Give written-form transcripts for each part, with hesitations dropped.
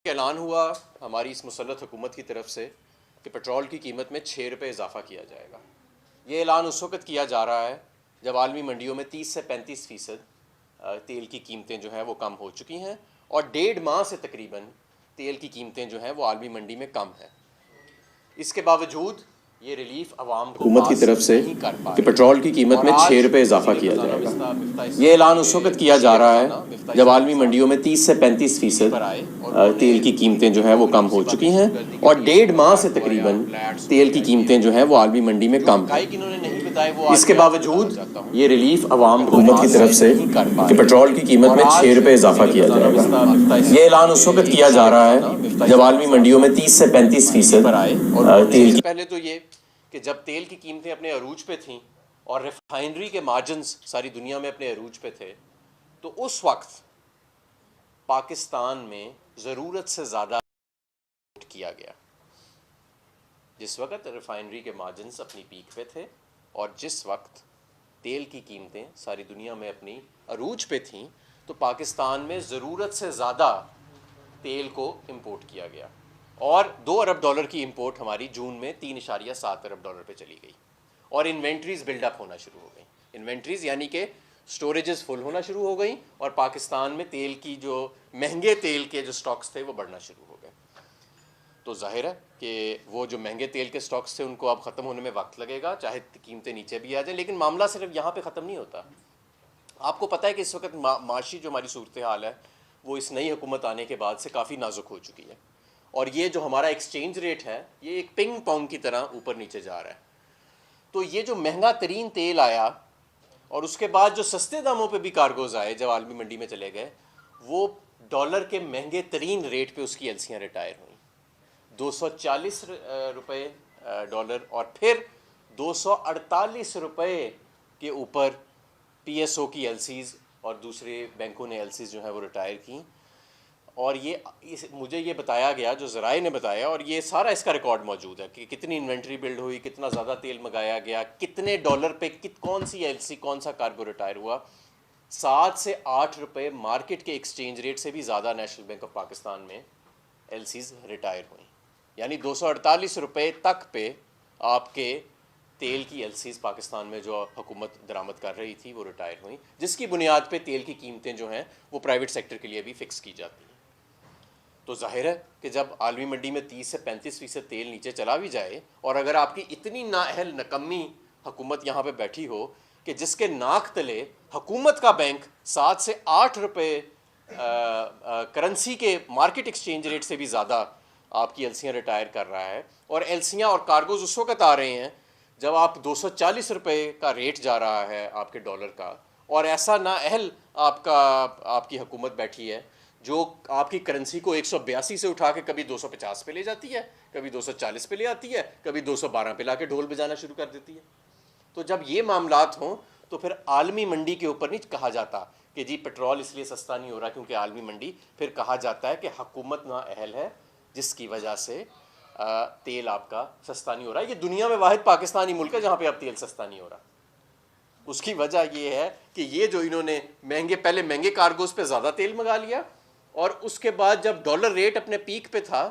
اعلان ہوا ہماری اس مسلط حکومت کی طرف سے کہ پٹرول کی قیمت میں 6 روپے اضافہ کیا جائے گا۔ یہ اعلان اس وقت کیا جا رہا ہے جب عالمی منڈیوں میں 30 سے 35% تیل کی قیمتیں جو ہیں وہ کم ہو چکی ہیں، اور 1.5 ماہ سے تقریباً تیل کی قیمتیں جو ہیں وہ عالمی منڈی میں کم ہیں۔ اس کے باوجود یہ ریلیف عوام کو حکومت کی طرف سے کہ پٹرول کی قیمت میں 6 روپے اضافہ کیا جائے گا۔ یہ اعلان اس وقت کیا جا رہا ہے جب عالمی منڈیوں میں 30 سے 35% تیل کی قیمتیں جو ہیں وہ کم ہو چکی ہیں، اور 1.5 ماہ سے تقریباً تیل کی قیمتیں جو ہیں وہ عالمی منڈی میں کم ہیں۔ اس کے باوجود یہ ریلیف عوام کو حکومت کی طرف سے کہ پٹرول کی قیمت میں 6 روپے اضافہ کیا جائے گا۔ یہ اعلان اس وقت کیا جا رہا ہے جب عالمی منڈیوں میں 30 سے 35% تیل کی پہلے تو یہ کہ جب تیل کی قیمتیں اپنے عروج پہ تھیں اور ریفائنری کے مارجنز ساری دنیا میں اپنے عروج پہ تھے، تو اس وقت پاکستان میں ضرورت سے زیادہ کیا گیا۔ جس وقت ریفائنری کے مارجنز اپنی پیک پہ تھے اور جس وقت تیل کی قیمتیں ساری دنیا میں اپنی عروج پہ تھیں، تو پاکستان میں ضرورت سے زیادہ تیل کو امپورٹ کیا گیا، اور $2 ارب کی امپورٹ ہماری جون میں 3.7 ارب ڈالر پہ چلی گئی، اور انوینٹریز بلڈ اپ ہونا شروع ہو گئیں۔ انوینٹریز یعنی کہ سٹوریجز فل ہونا شروع ہو گئیں، اور پاکستان میں تیل کی جو مہنگے تیل کے جو سٹاکس تھے وہ بڑھنا شروع ہو گئے۔ تو ظاہر ہے کہ وہ جو مہنگے تیل کے سٹاکس تھے ان کو اب ختم ہونے میں وقت لگے گا، چاہے قیمتیں نیچے بھی آ جائیں، لیکن معاملہ صرف یہاں پہ ختم نہیں ہوتا۔ آپ کو پتہ ہے کہ اس وقت معاشی جو ہماری صورتحال ہے وہ اس نئی حکومت آنے کے بعد سے کافی نازک ہو چکی ہے، اور یہ جو ہمارا ایکسچینج ریٹ ہے یہ ایک پنگ پونگ کی طرح اوپر نیچے جا رہا ہے۔ تو یہ جو مہنگا ترین تیل آیا اور اس کے بعد جو سستے داموں پہ بھی کارگوز آئے جب عالمی منڈی میں چلے گئے، وہ ڈالر کے مہنگے ترین ریٹ پہ اس کی ایلسیاں ریٹائر ہوئیں، 240 روپے ڈالر، اور پھر 248 روپے کے اوپر پی ایس او کی ایل سیز اور دوسرے بینکوں نے ایل سیز جو ہیں وہ ریٹائر کیں۔ اور مجھے یہ بتایا گیا، جو ذرائع نے بتایا، اور یہ سارا اس کا ریکارڈ موجود ہے کہ کتنی انوینٹری بلڈ ہوئی، کتنا زیادہ تیل منگایا گیا، کتنے ڈالر پہ کون سی ایل سی کون سا کارگو ریٹائر ہوا۔ 7 سے 8 روپے مارکیٹ کے ایکسچینج ریٹ سے بھی زیادہ نیشنل بینک آف پاکستان میں ایل سیز ریٹائر ہوئیں، یعنی 248 روپے تک پہ آپ کے تیل کی ایل سیز پاکستان میں جو حکومت درآمد کر رہی تھی وہ ریٹائر ہوئیں، جس کی بنیاد پہ تیل کی قیمتیں جو ہیں وہ پرائیویٹ سیکٹر کے لیے بھی فکس کی جاتی ہیں۔ تو ظاہر ہے کہ جب عالمی منڈی میں 30 سے 35% تیل نیچے چلا بھی جائے، اور اگر آپ کی اتنی نااہل نکمی حکومت یہاں پہ بیٹھی ہو کہ جس کے ناک تلے حکومت کا بینک 7 سے 8 روپے کرنسی کے مارکیٹ ایکسچینج ریٹ سے بھی زیادہ آپ کی ایلسیاں ریٹائر کر رہا ہے، اور ایلسیاں اور کارگوز اس وقت آ رہے ہیں جب آپ 240 روپے کا ریٹ جا رہا ہے آپ کے ڈالر کا، اور ایسا نااہل آپ کی حکومت بیٹھی ہے جو آپ کی کرنسی کو 182 سے اٹھا کے کبھی 250 پہ لے جاتی ہے، کبھی 240 پہ لے آتی ہے، کبھی 212 پہ لا کے ڈھول بجانا شروع کر دیتی ہے۔ تو جب یہ معاملات ہوں تو پھر عالمی منڈی کے اوپر نہیں کہا جاتا کہ جی پٹرول اس لیے سستا نہیں ہو رہا کیونکہ عالمی منڈی، پھر کہا جاتا ہے کہ حکومت نااہل ہے جس کی وجہ سے تیل آپ کا سستا نہیں ہو رہا ہے۔ یہ دنیا میں واحد پاکستانی ملک ہے جہاں پہ اب تیل سستا نہیں ہو رہا۔ اس کی وجہ یہ ہے کہ یہ جو انہوں نے پہلے مہنگے کارگوز پہ زیادہ تیل منگا لیا، اور اس کے بعد جب ڈالر ریٹ اپنے پیک پہ تھا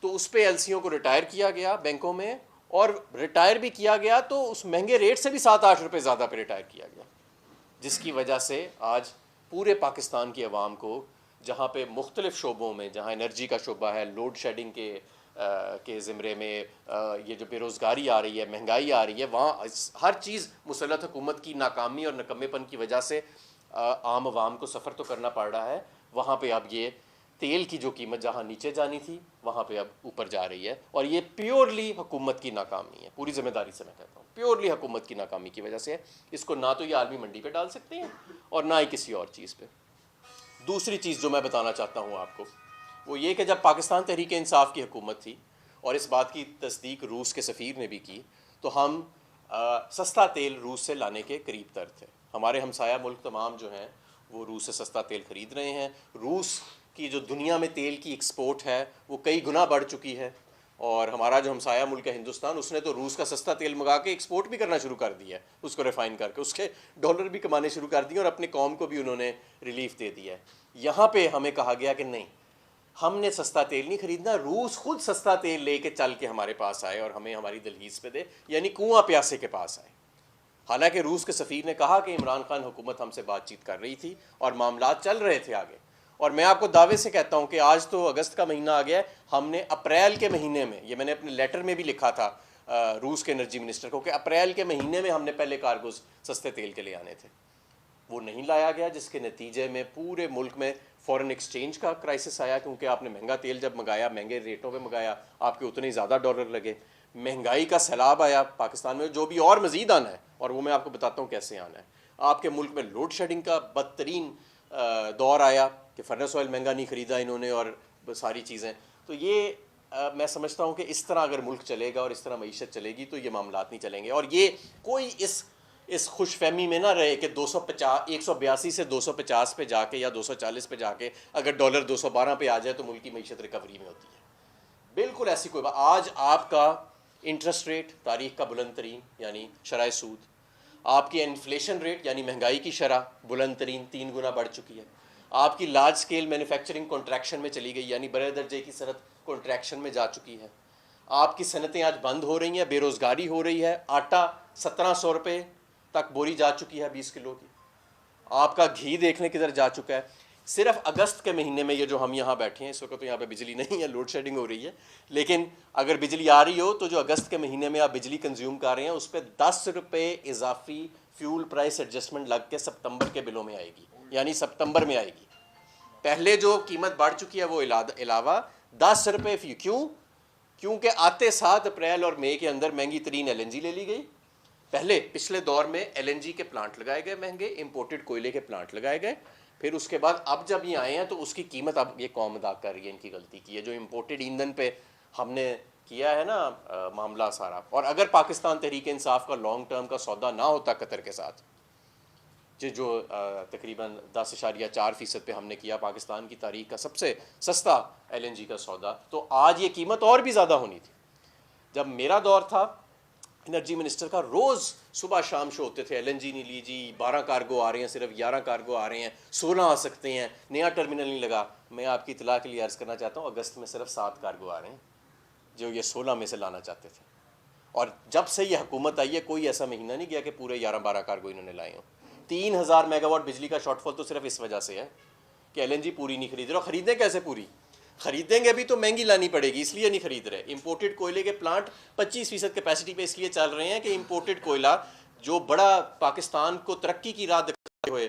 تو اس پہ ایلسیوں کو ریٹائر کیا گیا بینکوں میں، اور ریٹائر بھی کیا گیا تو اس مہنگے ریٹ سے بھی 7-8 روپے زیادہ پہ ریٹائر کیا گیا، جس کی وجہ سے آج پورے پاکستان کی عوام کو، جہاں پہ مختلف شعبوں میں، جہاں انرجی کا شعبہ ہے، لوڈ شیڈنگ کے زمرے میں یہ جو بے روزگاری آ رہی ہے، مہنگائی آ رہی ہے، وہاں ہر چیز مسلط حکومت کی ناکامی اور نکمے پن کی وجہ سے عام عوام کو سفر تو کرنا پڑ رہا ہے۔ وہاں پہ اب یہ تیل کی جو قیمت جہاں نیچے جانی تھی وہاں پہ اب اوپر جا رہی ہے، اور یہ پیورلی حکومت کی ناکامی ہے، پوری ذمہ داری سے میں کہتا ہوں پیورلی حکومت کی ناکامی کی وجہ سے ہے۔ اس کو نہ تو یہ عالمی منڈی پہ ڈال سکتے ہیں اور نہ ہی کسی اور چیز پہ۔ دوسری چیز جو میں بتانا چاہتا ہوں آپ کو وہ یہ کہ جب پاکستان تحریک انصاف کی حکومت تھی، اور اس بات کی تصدیق روس کے سفیر نے بھی کی، تو ہم سستا تیل روس سے لانے کے قریب تر تھے۔ ہمارے ہمسایہ ملک تمام جو ہیں وہ روس سے سستا تیل خرید رہے ہیں۔ روس کی جو دنیا میں تیل کی ایکسپورٹ ہے وہ کئی گنا بڑھ چکی ہے، اور ہمارا جو ہمسایہ ملک ہے ہندوستان، اس نے تو روس کا سستا تیل منگا کے ایکسپورٹ بھی کرنا شروع کر دیا ہے، اس کو ریفائن کر کے اس کے ڈالر بھی کمانے شروع کر دیے، اور اپنے قوم کو بھی انہوں نے ریلیف دے دیا ہے۔ یہاں پہ ہمیں کہا گیا کہ نہیں، ہم نے سستا تیل نہیں خریدنا، روس خود سستا تیل لے کے چل کے ہمارے پاس آئے اور ہمیں ہماری دہلیز پہ دے، یعنی کنواں پیاسے کے پاس آئے۔ حالانکہ روس کے سفیر نے کہا کہ عمران خان حکومت ہم سے بات چیت کر رہی تھی اور معاملات چل رہے تھے آگے۔ اور میں آپ کو دعوے سے کہتا ہوں کہ آج تو اگست کا مہینہ آ گیا ہے، ہم نے اپریل کے مہینے میں، یہ میں نے اپنے لیٹر میں بھی لکھا تھا روس کے انرجی منسٹر کو، کہ اپریل کے مہینے میں ہم نے پہلے کارگوز سستے تیل کے لے آنے تھے، وہ نہیں لایا گیا، جس کے نتیجے میں پورے ملک میں فورن ایکسچینج کا کرائسس آیا، کیونکہ آپ نے مہنگا تیل جب منگایا، مہنگے ریٹوں پہ منگایا، آپ کے اتنے ہی زیادہ ڈالر لگے، مہنگائی کا سیلاب آیا پاکستان میں، جو بھی اور مزید آنا ہے، اور وہ میں آپ کو بتاتا ہوں کیسے آنا ہے۔ آپ کے ملک میں لوڈ شیڈنگ کا بدترین دور آیا کہ فرنس آئل مہنگا نہیں خریدا انہوں نے اور ساری چیزیں۔ تو یہ میں سمجھتا ہوں کہ اس طرح اگر ملک چلے گا اور اس طرح معیشت چلے گی تو یہ معاملات نہیں چلیں گے، اور یہ کوئی اس خوش فہمی میں نہ رہے کہ 182 سے 250 پہ جا کے یا 240 پہ جا کے اگر ڈالر 212 پہ آ جائے تو ملک کی معیشت ریکوری میں ہوتی ہے۔ بالکل ایسی کوئی بات۔ آج آپ کا انٹرسٹ ریٹ تاریخ کا بلند ترین یعنی شرح سود، آپ کی انفلیشن ریٹ یعنی مہنگائی کی شرح بلند ترین 3 گنا بڑھ چکی ہے، آپ کی لارج سکیل مینوفیکچرنگ کنٹریکشن میں چلی گئی، یعنی بڑے درجے کی صنعت کنٹریکشن میں جا چکی ہے، آپ کی صنعتیں آج بند ہو رہی ہیں، بے روزگاری ہو رہی ہے، آٹا 1700 روپے تک بوری جا چکی ہے 20 کلو کی، آپ کا گھی دیکھنے کدھر جا چکا ہے۔ صرف اگست کے مہینے میں یہ جو ہم یہاں بیٹھے ہیں اس وقت تو یہاں پہ بجلی نہیں ہے، لوڈ شیڈنگ ہو رہی ہے، لیکن اگر بجلی آ رہی ہو تو جو اگست کے مہینے میں آپ بجلی کنزیوم کر رہے ہیں اس پہ 10 روپے اضافی فیول پرائس ایڈجسٹمنٹ لگ کے سپتمبر کے بلوں میں آئے گی، یعنی سپتمبر میں آئے گی۔ پہلے جو قیمت بڑھ چکی ہے وہ علاوہ 10 روپے فی، کیونکہ آتے 7 اپریل اور مئی کے اندر مہنگی ترین ایل این جی لے لی گئی۔ پچھلے دور میں ایل این جی کے پلانٹ لگائے گئے مہنگے، امپورٹڈ کوئلے کے پلانٹ لگائے گئے، پھر اس کے بعد اب جب یہ آئے ہیں تو اس کی قیمت اب یہ قوم ادا کر رہی ہے، ان کی غلطی کی ہے جو امپورٹڈ ایندھن پہ ہم نے کیا ہے نا معاملہ سارا۔ اور اگر پاکستان تحریک انصاف کا لانگ ٹرم کا سودا نہ ہوتا قطر کے ساتھ، جو تقریباً 10.4% پہ ہم نے کیا پاکستان کی تاریخ کا سب سے سستا ایل این جی کا سودا، تو آج یہ قیمت اور بھی زیادہ ہونی تھی۔ جب میرا دور تھا انرجی منسٹر کا، روز صبح شام شو ہوتے تھے، ایل این جی نہیں لی جی، 12 کارگو آ رہے ہیں، صرف 11 کارگو آ رہے ہیں، 16 آ سکتے ہیں، نیا ٹرمینل نہیں لگا۔ میں آپ کی اطلاع کے لیے عرض کرنا چاہتا ہوں اگست میں صرف 7 کارگو آ رہے ہیں جو یہ 16 میں سے لانا چاہتے تھے، اور جب سے یہ حکومت آئی ہے کوئی ایسا مہینہ نہیں گیا کہ پورے 11-12 کارگو انہوں نے لائے ہوں۔ 3000 میگا واٹ بجلی کا شارٹ فال تو صرف اس وجہ سے ہے کہ ایل این جی پوری نہیں خرید رہے، اور خریدیں کیسے پوری؟ خریدیں گے بھی تو مہنگی لانی پڑے گی، اس لیے نہیں خرید رہے۔ امپورٹڈ کوئلے کے پلانٹ 25% کیپیسٹی پہ اس لیے چل رہے ہیں کہ امپورٹڈ کوئلہ جو بڑا پاکستان کو ترقی کی راہ دکھاتے ہوئے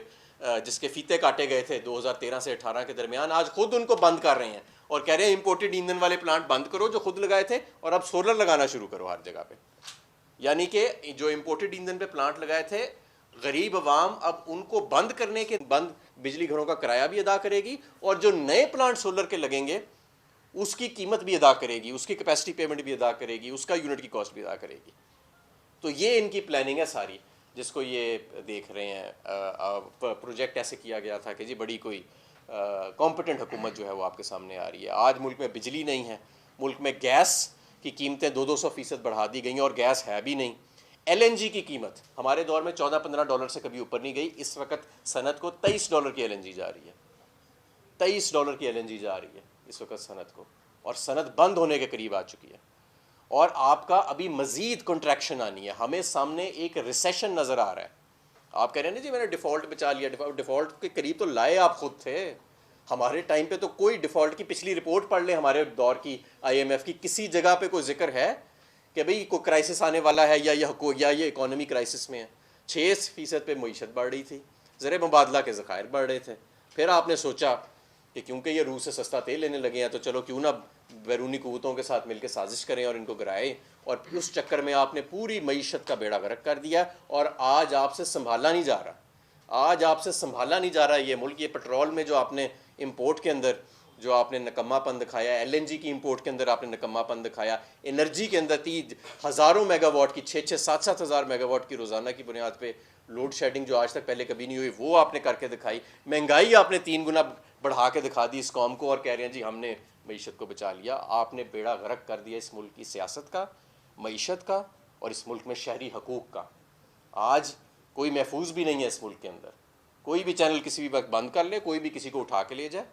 جس کے فیتے کاٹے گئے تھے 2013 سے 18 کے درمیان، آج خود ان کو بند کر رہے ہیں اور کہہ رہے ہیں امپورٹڈ ایندھن والے پلانٹ بند کرو جو خود لگائے تھے، اور اب سولر لگانا شروع کرو ہر جگہ پہ۔ یعنی کہ جو امپورٹڈ ایندھن پہ پلانٹ لگائے تھے، غریب عوام اب ان کو بند کرنے کے بند بجلی گھروں کا کرایہ بھی ادا کرے گی، اور جو نئے پلانٹ سولر کے لگیں گے اس کی قیمت بھی ادا کرے گی، اس کی کیپیسٹی پیمنٹ بھی ادا کرے گی، اس کا یونٹ کی کاسٹ بھی ادا کرے گی۔ تو یہ ان کی پلاننگ ہے ساری، جس کو یہ دیکھ رہے ہیں۔ پروجیکٹ ایسے کیا گیا تھا کہ جی بڑی کوئی کمپٹنٹ حکومت جو ہے وہ آپ کے سامنے آ رہی ہے۔ آج ملک میں بجلی نہیں ہے، ملک میں گیس کی قیمتیں 200% بڑھا دی گئی ہیں اور گیس ہے بھی نہیں۔ ایل این جی کی قیمت ہمارے دور میں 14-15 ڈالر سے کبھی اوپر نہیں گئی، اس وقت صنعت کو 23 ڈالر کی ایل این جی جا رہی ہے، 23 ڈالر کی ایل این جی جا رہی ہے اس وقت صنعت کو، اور صنعت بند ہونے کے قریب آ چکی ہے، اور آپ کا ابھی مزید کنٹریکشن آنی ہے۔ ہمیں سامنے ایک ریسیشن نظر آ رہا ہے۔ آپ کہہ رہے ہیں نا جی میں نے ڈیفالٹ بچا لیا، ڈیفالٹ کے قریب تو لائے آپ خود تھے۔ ہمارے ٹائم پہ تو کوئی ڈیفالٹ کی پچھلی رپورٹ پڑھ لیں ہمارے دور کی آئی ایم ایف کی، کسی جگہ پہ کوئی ذکر ہے کہ بھئی کوئی کرائسس آنے والا ہے یا یہ اکانومی کرائسس میں ہے؟ 6% پہ معیشت بڑھ رہی تھی، زر مبادلہ کے ذخائر بڑھ رہے تھے، پھر آپ نے سوچا کہ کیونکہ یہ روس سے سستا تیل لینے لگے ہیں تو چلو کیوں نہ بیرونی قوتوں کے ساتھ مل کے سازش کریں اور ان کو گرائیں، اور پھر اس چکر میں آپ نے پوری معیشت کا بیڑا غرق کر دیا، اور آج آپ سے سنبھالا نہیں جا رہا، آج آپ سے سنبھالا نہیں جا رہا یہ ملک۔ یہ پٹرول میں جو آپ نے امپورٹ کے اندر جو آپ نے نکما پن دکھایا، ایل این جی کی امپورٹ کے اندر آپ نے نکما پن دکھایا، انرجی کے اندر ہزاروں میگا واٹ کی 6-7 ہزار میگا واٹ کی روزانہ کی بنیاد پہ لوڈ شیڈنگ جو آج تک پہلے کبھی نہیں ہوئی وہ آپ نے کر کے دکھائی، مہنگائی آپ نے 3 گنا بڑھا کے دکھا دی اس قوم کو، اور کہہ رہے ہیں جی ہم نے معیشت کو بچا لیا۔ آپ نے بیڑا غرق کر دیا اس ملک کی سیاست کا، معیشت کا، اور اس ملک میں شہری حقوق کا۔ آج کوئی محفوظ بھی نہیں ہے اس ملک کے اندر، کوئی بھی چینل کسی بھی وقت بند کر لے، کوئی بھی کسی کو اٹھا کے لے جائے۔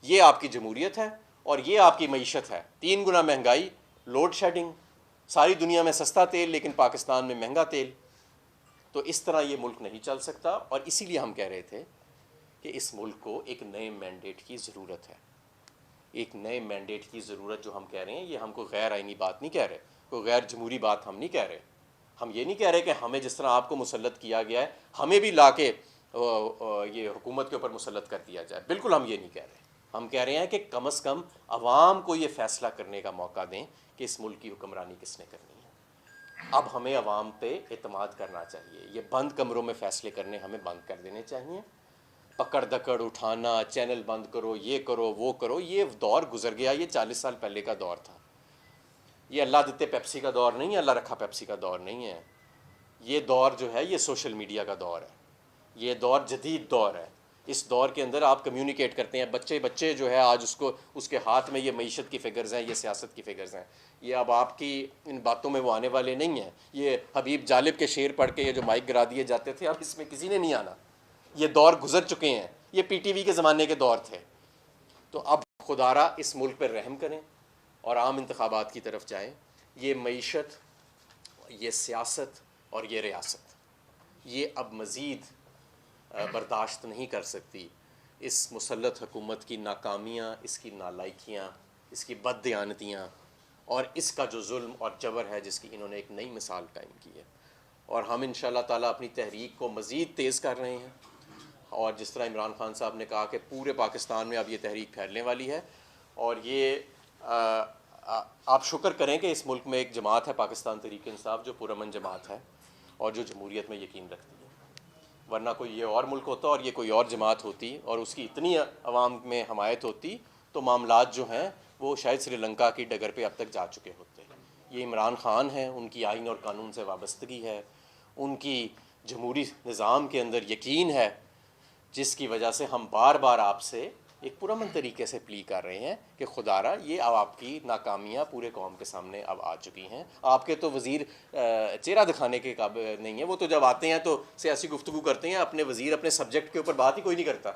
یہ آپ کی جمہوریت ہے، اور یہ آپ کی معیشت ہے. 3 گنا مہنگائی, لوڈ شیڈنگ, ساری دنیا میں سستا تیل لیکن پاکستان میں مہنگا تیل. تو اس طرح یہ ملک نہیں چل سکتا, اور اسی لیے ہم کہہ رہے تھے کہ اس ملک کو ایک نئے مینڈیٹ کی ضرورت ہے. ایک نئے مینڈیٹ کی ضرورت جو ہم کہہ رہے ہیں, یہ ہم کو غیر آئینی بات نہیں کہہ رہے, کوئی غیر جمہوری بات ہم نہیں کہہ رہے. ہم یہ نہیں کہہ رہے کہ ہمیں جس طرح آپ کو مسلط کیا گیا ہے ہمیں بھی لا کے یہ حکومت کے اوپر مسلط کر دیا جائے. بالکل ہم یہ نہیں کہہ رہے. ہم کہہ رہے ہیں کہ کم از کم عوام کو یہ فیصلہ کرنے کا موقع دیں کہ اس ملک کی حکمرانی کس نے کرنی ہے. اب ہمیں عوام پہ اعتماد کرنا چاہیے. یہ بند کمروں میں فیصلے کرنے ہمیں بند کر دینے چاہیے. پکڑ دکڑ اٹھانا, چینل بند کرو, یہ کرو وہ کرو, یہ دور گزر گیا. یہ 40 سال پہلے کا دور تھا. یہ اللہ دیتے پیپسی کا دور نہیں ہے, اللہ رکھا پیپسی کا دور نہیں ہے. یہ دور جو ہے یہ سوشل میڈیا کا دور ہے. یہ دور جدید دور ہے. اس دور کے اندر آپ کمیونیکیٹ کرتے ہیں. بچے جو ہے آج اس کے ہاتھ میں یہ معیشت کی فگرز ہیں, یہ سیاست کی فگرز ہیں. یہ اب آپ کی ان باتوں میں وہ آنے والے نہیں ہیں. یہ حبیب جالب کے شعر پڑھ کے یہ جو مائک گرا دیے جاتے تھے, اب اس میں کسی نے نہیں آنا. یہ دور گزر چکے ہیں. یہ پی ٹی وی کے زمانے کے دور تھے. تو اب خدا را اس ملک پر رحم کریں اور عام انتخابات کی طرف جائیں. یہ معیشت, یہ سیاست اور یہ ریاست, یہ اب مزید برداشت نہیں کر سکتی. اس مسلط حکومت کی ناکامیاں, اس کی نالائکیاں, اس کی بد دیانتیاں اور اس کا جو ظلم اور جبر ہے جس کی انہوں نے ایک نئی مثال قائم کی ہے. اور ہم انشاءاللہ تعالیٰ اپنی تحریک کو مزید تیز کر رہے ہیں. اور جس طرح عمران خان صاحب نے کہا کہ پورے پاکستان میں اب یہ تحریک پھیلنے والی ہے. اور یہ آپ شکر کریں کہ اس ملک میں ایک جماعت ہے پاکستان تحریک انصاف جو پرامن جماعت ہے اور جو جمہوریت میں یقین رکھتی ہے. ورنہ کوئی یہ اور ملک ہوتا اور یہ کوئی اور جماعت ہوتی اور اس کی اتنی عوام میں حمایت ہوتی تو معاملات جو ہیں وہ شاید سری لنکا کی ڈگر پہ اب تک جا چکے ہوتے. یہ عمران خان ہیں, ان کی آئین اور قانون سے وابستگی ہے, ان کی جمہوری نظام کے اندر یقین ہے, جس کی وجہ سے ہم بار بار آپ سے ایک پرامن طریقے سے پلی کر رہے ہیں کہ خدا را یہ اب آپ کی ناکامیاں پورے قوم کے سامنے اب آ چکی ہیں. آپ کے تو وزیر چہرہ دکھانے کے قابل نہیں ہیں. وہ تو جب آتے ہیں تو سیاسی گفتگو کرتے ہیں, اپنے وزیر اپنے سبجیکٹ کے اوپر بات ہی کوئی نہیں کرتا.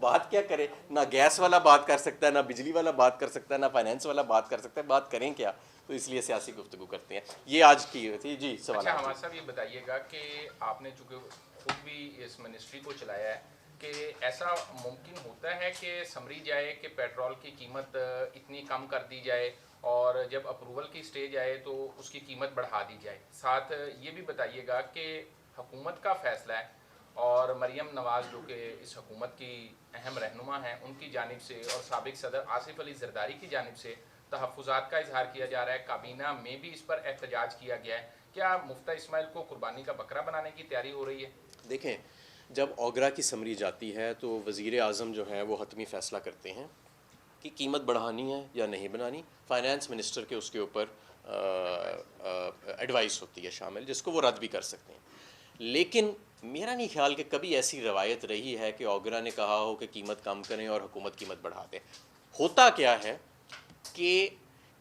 بات کیا کرے؟ نہ گیس والا بات کر سکتا ہے, نہ بجلی والا بات کر سکتا ہے, نہ فائنینس والا بات کر سکتا ہے. بات کریں کیا؟ تو اس لیے سیاسی گفتگو کرتے ہیں. یہ آج کی تھی. جی سوال. اچھا ہمارے صاحب یہ بتائیے گا کہ آپ نے چونکہ خود بھی اس منسٹری کو چلایا ہے کہ ایسا ممکن ہوتا ہے کہ سمری جائے کہ پیٹرول کی قیمت اتنی کم کر دی جائے اور جب اپروول کی سٹیج آئے تو اس کی قیمت بڑھا دی جائے. ساتھ یہ بھی بتائیے گا کہ حکومت کا فیصلہ ہے اور مریم نواز جو کہ اس حکومت کی اہم رہنما ہیں ان کی جانب سے اور سابق صدر آصف علی زرداری کی جانب سے تحفظات کا اظہار کیا جا رہا ہے. کابینہ میں بھی اس پر احتجاج کیا گیا ہے. کیا مفتہ اسماعیل کو قربانی کا بکرا بنانے کی تیاری ہو رہی ہے؟ دیکھیں, جب اوگرا کی سمری جاتی ہے تو وزیر اعظم جو ہیں وہ حتمی فیصلہ کرتے ہیں کہ قیمت بڑھانی ہے یا نہیں بنانی. فائنانس منسٹر کے اس کے اوپر ایڈوائس ہوتی ہے شامل, جس کو وہ رد بھی کر سکتے ہیں. لیکن میرا نہیں خیال کہ کبھی ایسی روایت رہی ہے کہ اوگرا نے کہا ہو کہ قیمت کم کریں اور حکومت قیمت بڑھا دے. ہوتا کیا ہے کہ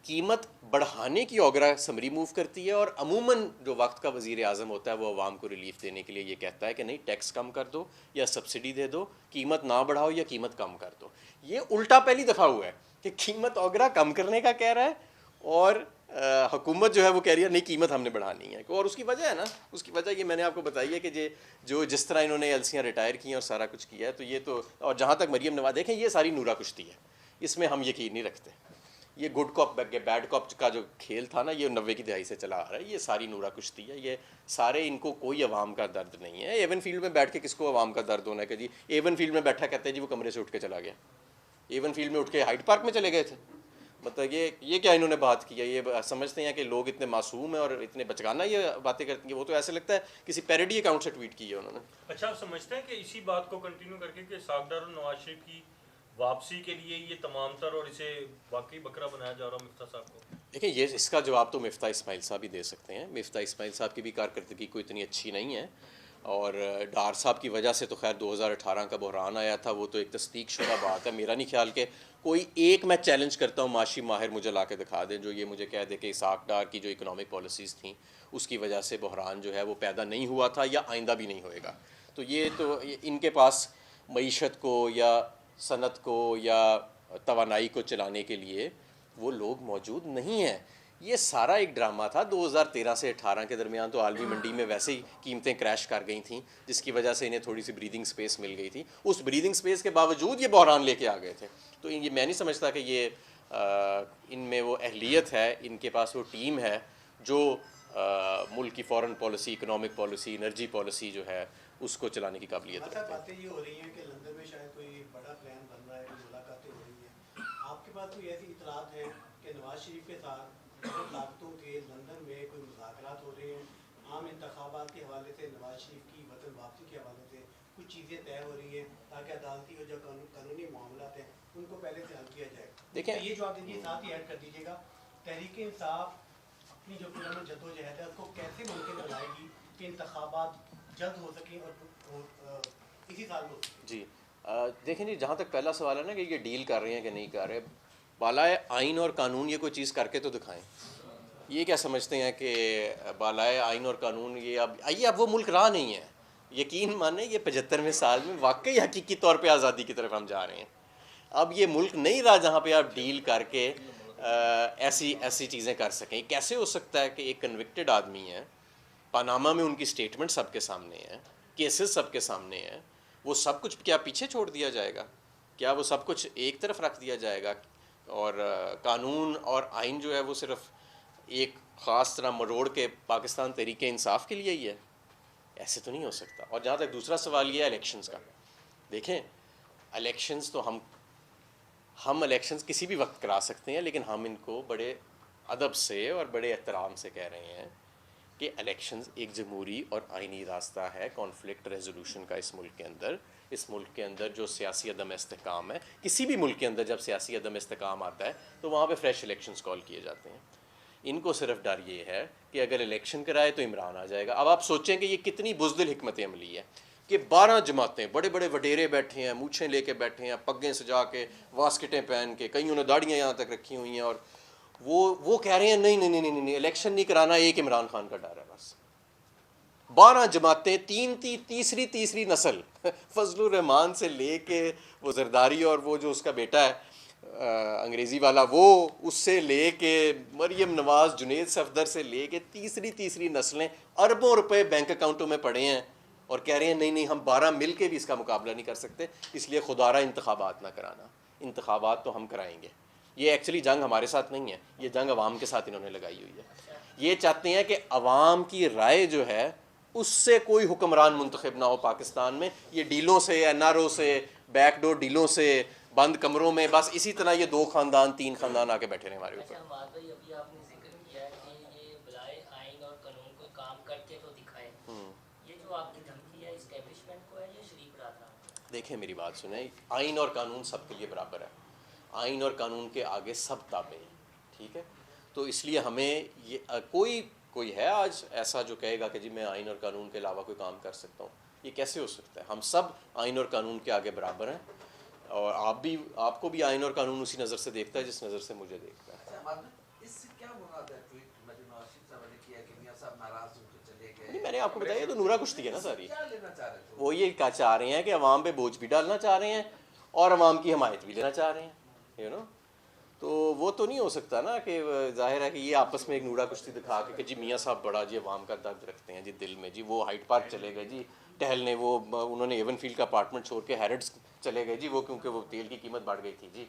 قیمت بڑھانے کی اوگرا سمری موو کرتی ہے اور عموماً جو وقت کا وزیر اعظم ہوتا ہے وہ عوام کو ریلیف دینے کے لیے یہ کہتا ہے کہ نہیں ٹیکس کم کر دو یا سبسڈی دے دو, قیمت نہ بڑھاؤ یا قیمت کم کر دو. یہ الٹا پہلی دفعہ ہوا ہے کہ قیمت اوگرا کم کرنے کا کہہ رہا ہے اور حکومت جو ہے وہ کہہ رہی ہے نہیں قیمت ہم نے بڑھانی ہے. اور اس کی وجہ ہے نا, اس کی وجہ یہ میں نے آپ کو بتائی ہے کہ جو جس طرح انہوں نے ایلسیاں ریٹائر کی ہیں اور سارا کچھ کیا ہے تو یہ تو, اور جہاں تک مریم نواز دیکھیں یہ ساری نورا کشتی ہے, اس میں ہم یقین نہیں رکھتے. یہ گڈ کاپ بیڈ کاپ کا جو کھیل تھا نا یہ 90 کی دہائی سے چلا آ رہا ہے. یہ ساری نورا کشتی ہے. یہ سارے ان کو کوئی عوام کا درد نہیں ہے. ایون فیلڈ میں بیٹھ کے کس کو عوام کا درد ہونا ہے کہ جی ایون فیلڈ میں بیٹھا کہتے ہیں جی وہ کمرے سے اٹھ کے چلا گیا. ایون فیلڈ میں اٹھ کے ہائیڈ پارک میں چلے گئے تھے. مطلب یہ کیا انہوں نے بات کی ہے؟ یہ سمجھتے ہیں کہ لوگ اتنے معصوم ہیں اور اتنے بچگانہ یہ باتیں کرتی ہیں. وہ تو ایسے لگتا ہے کسی پیروڈی اکاؤنٹ سے ٹویٹ کی ہے انہوں نے. اچھا آپ سمجھتے ہیں کہ اسی بات کو کنٹینیو کر کے کہ ساکھدار اور نواز شریف کی واپسی کے لیے یہ تمام تر اور اسے واقعی بکرا بنایا جا رہا مفتہ صاحب کو؟ دیکھیں یہ اس کا جواب تو مفتاح اسماعیل صاحب ہی دے سکتے ہیں. مفتاح اسماعیل صاحب کی بھی کارکردگی کوئی اتنی اچھی نہیں ہے اور ڈار صاحب کی وجہ سے تو خیر 2018 کا بحران آیا تھا, وہ تو ایک تصدیق شدہ بات ہے. میرا نہیں خیال کہ کوئی ایک میں چیلنج کرتا ہوں معاشی ماہر مجھے لا کے دکھا دیں جو یہ مجھے کہہ دے کہ اسحاق ڈار کی جو اکنامک پالیسیز تھیں اس کی وجہ سے بحران جو ہے وہ پیدا نہیں ہوا تھا یا آئندہ بھی نہیں ہوئے گا. تو یہ تو ان کے پاس معیشت کو یا صنعت کو یا توانائی کو چلانے کے لیے وہ لوگ موجود نہیں ہیں. یہ سارا ایک ڈرامہ تھا. 2013 سے 18 کے درمیان تو عالمی منڈی میں ویسے ہی قیمتیں کریش کر گئی تھیں, جس کی وجہ سے انہیں تھوڑی سی بریدنگ سپیس مل گئی تھی. اس بریدنگ سپیس کے باوجود یہ بحران لے کے آ گئے تھے. تو یہ میں نہیں سمجھتا کہ یہ ان میں وہ اہلیت ہے, ان کے پاس وہ ٹیم ہے جو ملک کی foreign policy, economic policy, energy policy جو ہے اس کو چلانے کی قابلیت رکھتے ہیں. باتیں یہ ہو رہی ہیں کہ لندن میں شاید کوئی بڑا پلان بن رہا ہے, کوئی ملاقاتیں ہو رہی ہیں. آپ کے پاس کوئی ایسی اطلاعات ہیں کہ نواز شریف کے ساتھ طاقتوں کے لندن میں کوئی مذاکرات ہو رہے ہیں, عام انتخابات کے حوالے سے, نواز شریف کی وطن واپسی کے حوالے سے کچھ چیزیں طے ہو رہی ہیں تاکہ عدالتی اور جو قانونی معاملات ہیں ان کو پہلے سے حل کیا جائے؟ دیکھیں یہ جو آپ دیجیے ساتھ ہی ایڈ کر دیجیے گا, تحریک انصاف اپنی جو پرامن جدوجہد ہے اس کو کیسے ممکن بنائے گی کہ انتخابات جلد ہو سکیں اور اسی سال میں ہو سکیں؟ جی دیکھیں جی, جہاں تک پہلا سوال ہے نا کہ یہ ڈیل کر رہے ہیں کہ نہیں کر رہے, بالائے آئین اور قانون یہ کوئی چیز کر کے تو دکھائیں. یہ کیا سمجھتے ہیں کہ بالائے آئین اور قانون یہ اب وہ ملک رہا نہیں ہے. یقین مانیں یہ 75ویں سال میں واقعی حقیقی طور پہ آزادی کی طرف ہم جا رہے ہیں. اب یہ ملک نہیں رہا جہاں پہ آپ ڈیل کر کے ایسی چیزیں کر سکیں. کیسے ہو سکتا ہے کہ ایک کنوکٹڈ آدمی ہے, پاناما میں ان کی سٹیٹمنٹ سب کے سامنے ہے, کیسز سب کے سامنے ہیں, وہ سب کچھ کیا پیچھے چھوڑ دیا جائے گا؟ کیا وہ سب کچھ ایک طرف رکھ دیا جائے گا اور قانون اور آئین جو ہے وہ صرف ایک خاص طرح مروڑ کے پاکستان تحریک انصاف کے لیے ہی ہے؟ ایسے تو نہیں ہو سکتا. اور جہاں تک دوسرا سوال یہ ہے الیکشنز کا, دیکھیں الیکشنز تو ہم الیکشنز کسی بھی وقت کرا سکتے ہیں, لیکن ہم ان کو بڑے ادب سے اور بڑے احترام سے کہہ رہے ہیں کہ الیکشنز ایک جمہوری اور آئینی راستہ ہے کانفلکٹ ریزولوشن کا. اس ملک کے اندر جو سیاسی عدم استحکام ہے, کسی بھی ملک کے اندر جب سیاسی عدم استحکام آتا ہے تو وہاں پہ فریش الیکشنز کال کیے جاتے ہیں. ان کو صرف ڈر یہ ہے کہ اگر الیکشن کرائے تو عمران آ جائے گا. اب آپ سوچیں کہ یہ کتنی بزدل حکمت عملی ہے کہ 12 جماعتیں, بڑے بڑے وڈیرے بیٹھے ہیں, مونچھیں لے کے بیٹھے ہیں, پگیں سجا کے, واسکٹیں پہن کے, کئیوں نے داڑیاں یہاں تک رکھی ہوئی ہیں, اور وہ کہہ رہے ہیں نہیں نہیں نہیں نہیں الیکشن نہیں کرانا, ایک عمران خان کا ڈر ہے بس. 12 جماعتیں, تیسری نسل فضل الرحمان سے لے کے وہ زرداری اور وہ جو اس کا بیٹا ہے انگریزی والا, وہ اس سے لے کے مریم نواز, جنید صفدر سے لے کے تیسری نسلیں اربوں روپے بینک اکاؤنٹوں میں پڑے ہیں اور کہہ رہے ہیں نہیں ہم 12 مل کے بھی اس کا مقابلہ نہیں کر سکتے, اس لیے خدا را انتخابات نہ کرانا. انتخابات تو ہم کرائیں گے. یہ ایکچولی جنگ ہمارے ساتھ نہیں ہے, یہ جنگ عوام کے ساتھ انہوں نے لگائی ہوئی ہے. یہ چاہتے ہیں کہ عوام کی رائے جو ہے اس سے کوئی حکمران منتخب نہ ہو پاکستان میں. یہ ڈیلوں سے, این آر او سے, بیک ڈور ڈیلوں سے, بند کمروں میں, بس اسی طرح یہ 2 خاندان 3 خاندان آ کے بیٹھے رہے ہمارے اوپر. ابھی آپ نے ذکر کیا کہ یہ بلائے آئین اور قانون کو کام کر کے تو دکھائے, یہ جو آپ کی دھمکی ہے اسٹیبلشمنٹ کو ہے یا شریف رہا؟ دیکھیں میری بات سنیں, آئین اور قانون سب کے لیے برابر ہے. آئین اور قانون کے آگے سب تابع ہیں, ٹھیک ہے. تو اس لیے ہمیں یہ کوئی ہے آج ایسا جو کہے گا کہ جی میں آئین اور قانون کے علاوہ کوئی کام کر سکتا ہوں؟ یہ کیسے ہو سکتا ہے؟ ہم سب آئین اور قانون کے آگے برابر ہیں, اور آپ کو بھی آئین اور قانون اسی نظر سے دیکھتا ہے جس نظر سے مجھے دیکھتا ہے. اس سے کیا مراد ہے ٹویٹ میں جو نواز شریف صاحب نے کیا کہ میاں صاحب ناراض ہو کے چلے گئے؟ نہیں, میں نے آپ کو بتایا یہ تو نورا کشتی ہے نا ساری. کیا لینا چاہ رہے تھے وہ یہ چاہ رہے ہیں کہ عوام پہ بوجھ بھی ڈالنا چاہ رہے ہیں اور عوام کی حمایت بھی لینا چاہ رہے ہیں, تو وہ تو نہیں ہو سکتا نا کہ ظاہر ہے کہ یہ آپس میں ایک نوڑا کشتی دکھا کے کہ جی میاں صاحب بڑا جی عوام کا درد رکھتے ہیں جی دل میں, جی وہ ہائیڈ پارک چلے گئے جی ٹہلنے, وہ انہوں نے ایون فیلڈ کا اپارٹمنٹ چھوڑ کے ہیرڈس چلے گئے جی وہ کیونکہ وہ تیل کی قیمت بڑھ گئی تھی جی.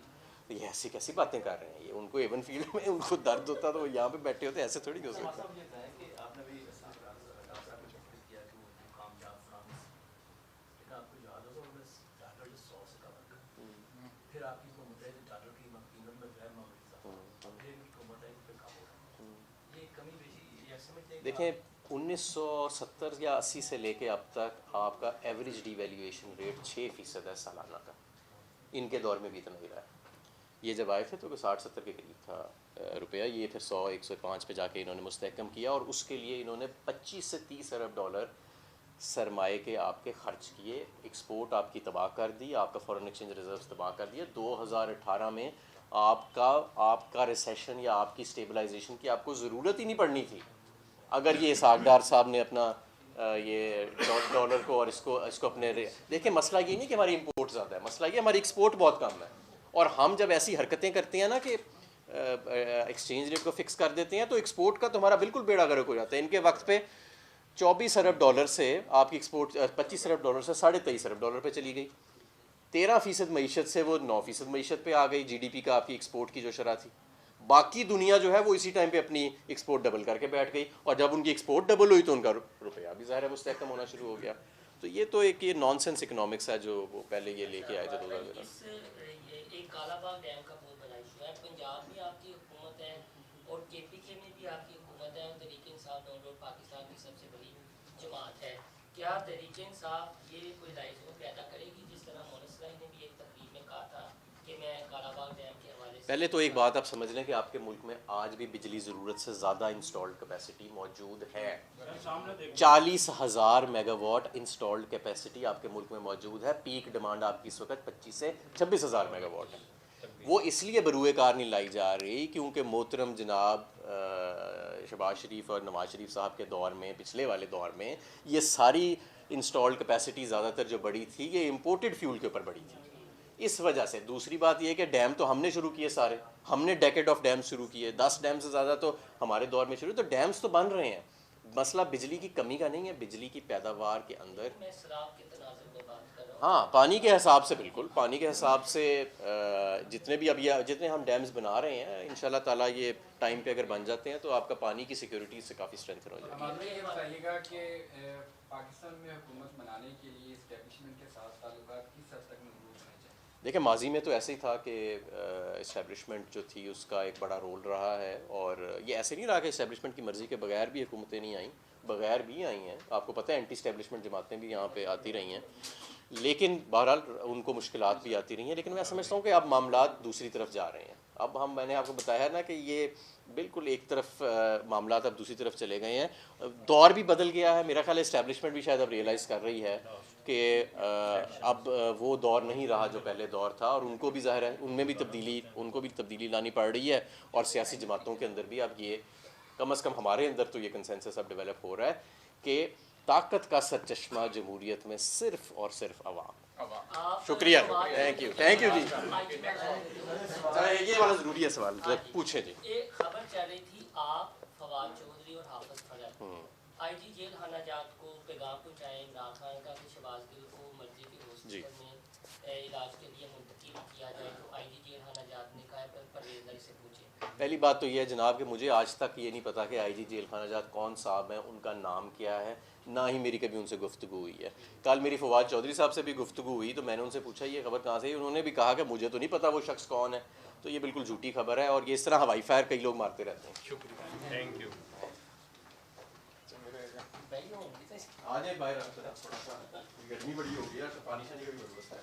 یہ ایسی کیسی باتیں کر رہے ہیں, یہ ان کو ایون فیلڈ میں ان کو درد ہوتا تو وہ یہاں پہ بیٹھے ہوتے, ایسے تھوڑی ہو سکتا. دیکھیں 1970 یا 80 سے لے کے اب تک آپ کا ایوریج ڈی ویلیویشن ریٹ 6% ہے سالانہ کا. ان کے دور میں بھی اتنا ہی رہا ہے. یہ جب آئے تھے تو 60-70 کے قریب تھا روپیہ, یہ پھر 100-105 پہ جا کے انہوں نے مستحکم کیا, اور اس کے لیے انہوں نے 25 سے 30 ارب ڈالر سرمائے کے آپ کے خرچ کیے. ایکسپورٹ آپ کی تباہ کر دی, آپ کا فورن ایکسچینج ریزروز تباہ کر دیا. 2018 میں آپ کا ریسیشن یا آپ کی اسٹیبلائزیشن کی آپ کو ضرورت ہی نہیں پڑنی تھی اگر یہ اسحاق ڈار صاحب نے اپنا یہ ڈالر کو اور اس کو اپنے دیکھیں مسئلہ یہ نہیں کہ ہماری امپورٹ زیادہ ہے, مسئلہ یہ ہماری ایکسپورٹ بہت کم ہے, اور ہم جب ایسی حرکتیں کرتے ہیں نا کہ ایکسچینج ریٹ کو فکس کر دیتے ہیں تو ایکسپورٹ کا تو ہمارا بالکل بیڑا غرق ہو جاتا ہے. ان کے وقت پہ 24 ارب ڈالر سے آپ کی ایکسپورٹ 25 ارب ڈالر سے 23.5 ارب ڈالر پہ چلی گئی. 13% معیشت سے وہ 9% معیشت پہ آ گئی. جی ڈی پی کا آپ کی ایکسپورٹ کی جو شرح تھی. باقی دنیا جو ہے وہ اسی ٹائم پہ اپنی ایکسپورٹ ڈبل کر کے بیٹھ گئی, اور جب ان کی ایکسپورٹ ڈبل ہوئی تو ان کا روپیہ بھی ظاہر ہے مستحکم ہونا شروع ہو گیا. تو یہ تو ایک یہ نان سینس اکنامکس ہے جو وہ پہلے یہ لے کے آئے تھے 2013. ایک کالا باغ ڈیم کا بہت بڑا ایشو ہے. پنجاب میں آپ کی حکومت ہے اور کے پی کے میں بھی آپ کی حکومت ہے, اور تحریک انصاف ڈاؤن روڈ پاکستان کی سب سے بڑی جماعت ہے. کیا تحریک انصاف یہ کوئی لائزم پیدا کرے گی, جس طرح مونس رائی نے بھی ایک تقریب میں کہا تھا کہ میں کالا باغ ڈیم کے حوالے سے. پہلے تو ایک بات آپ سمجھ لیں کہ آپ کے ملک میں آج بھی بجلی ضرورت سے زیادہ انسٹالڈ کیپیسٹی موجود ہے. 40,000 میگا واٹ انسٹالڈ کیپیسٹی آپ کے ملک میں موجود ہے. پیک ڈیمانڈ آپ کی اس وقت 25 سے 26,000 میگا واٹ ہے. وہ اس لیے بروئے کار نہیں لائی جا رہی کیونکہ محترم جناب شہباز شریف اور نواز شریف صاحب کے دور میں, پچھلے والے دور میں, یہ ساری انسٹالڈ کیپیسٹی زیادہ تر جو بڑی تھی یہ امپورٹڈ فیول کے اوپر بڑی تھی. اس وجہ سے دوسری بات یہ ہے کہ ڈیم تو ہم نے شروع کیے سارے, ہم نے ڈیکیڈ آف ڈیم شروع کیے, 10 ڈیم سے زیادہ تو ہمارے دور میں شروع, تو ڈیمز تو بن رہے ہیں. مسئلہ بجلی کی کمی کا نہیں ہے, بجلی کی پیداوار کے اندر. میں سراب کے تناظر میں بات کر رہا ہوں. ہاں, پانی کے حساب سے بالکل, پانی کے حساب سے جتنے بھی اب یہ جتنے ہم ڈیمز بنا رہے ہیں انشاءاللہ تعالیٰ یہ ٹائم پہ اگر بن جاتے ہیں تو آپ کا پانی کی سیکیورٹی سے کافی اسٹرینتھن ہو جائے گی. ہمارے یہ بتائیے گا کہ پاکستان میں حکومت بنانے کے لیے اسٹیبلشمنٹ کے ساتھ تعلقات کس حد تک مضبوط ہونے چاہیے؟ دیکھیں ماضی میں تو ایسے ہی تھا کہ اسٹیبلشمنٹ جو تھی اس کا ایک بڑا رول رہا ہے, اور یہ ایسے نہیں رہا کہ اسٹیبلشمنٹ کی مرضی کے بغیر بھی حکومتیں نہیں آئیں, بغیر بھی آئی ہیں. آپ کو پتہ ہے اینٹی اسٹیبلشمنٹ جماعتیں بھی یہاں پہ آتی رہی ہیں, لیکن بہرحال ان کو مشکلات بھی آتی رہی ہیں. لیکن میں سمجھتا ہوں کہ اب معاملات دوسری طرف جا رہے ہیں. اب میں نے آپ کو بتایا ہے نا کہ یہ بالکل ایک طرف معاملات اب دوسری طرف چلے گئے ہیں. دور بھی بدل گیا ہے. میرا خیال ہے اسٹیبلشمنٹ بھی شاید اب ریئلائز کر رہی ہے کہ اب وہ دور نہیں رہا جو پہلے دور تھا, اور ان کو بھی ظاہر ہے ان میں بھی تبدیلی لانی پڑ رہی ہے. اور سیاسی جماعتوں کے اندر بھی اب یہ کم از کم ہمارے اندر تو یہ کنسنسس اب ڈیولپ ہو رہا ہے کہ طاقت کا سرچشمہ جمہوریت میں صرف اور صرف عوام. شکریہ, تھینک یو جی. یہ والا ضروری ہے سوال, پوچھیں جی. ایک خبر چل رہی تھی, آپ فواد چودھری اور حافظ فرد آئی جی جیل خانہ جات کو پیغام پہنچائے عمران خان کا کہ شہباز گل کو مرضی کے ہاسپٹل میں علاج کے لیے منتقل کیا جائے, تو آئی جی جیل خانہ جات نے کہا ہے پرویز لائی سے پوچھیں. پہلی بات تو یہ ہے جناب کہ مجھے آج تک یہ نہیں پتا کہ آئی جی جیل خانہ جات کون صاحب ہیں, ان کا نام کیا ہے, نہ ہی میری کبھی ان سے گفتگو ہوئی ہے. کل میری فواد چودھری صاحب سے بھی گفتگو ہوئی تو میں نے ان سے پوچھا یہ خبر کہاں سے ہے, انہوں نے بھی کہا کہ مجھے تو نہیں پتا وہ شخص کون ہے. تو یہ بالکل جھوٹی خبر ہے, اور یہ اس طرح ہوائی فائر کئی لوگ مارتے رہتے ہیں. شکریہ, تھینک یو. آ جائیں باہر, تھوڑا سا گرمی بڑی ہو گئی ہے, پانی شانی کا بھی بندوبست ہے.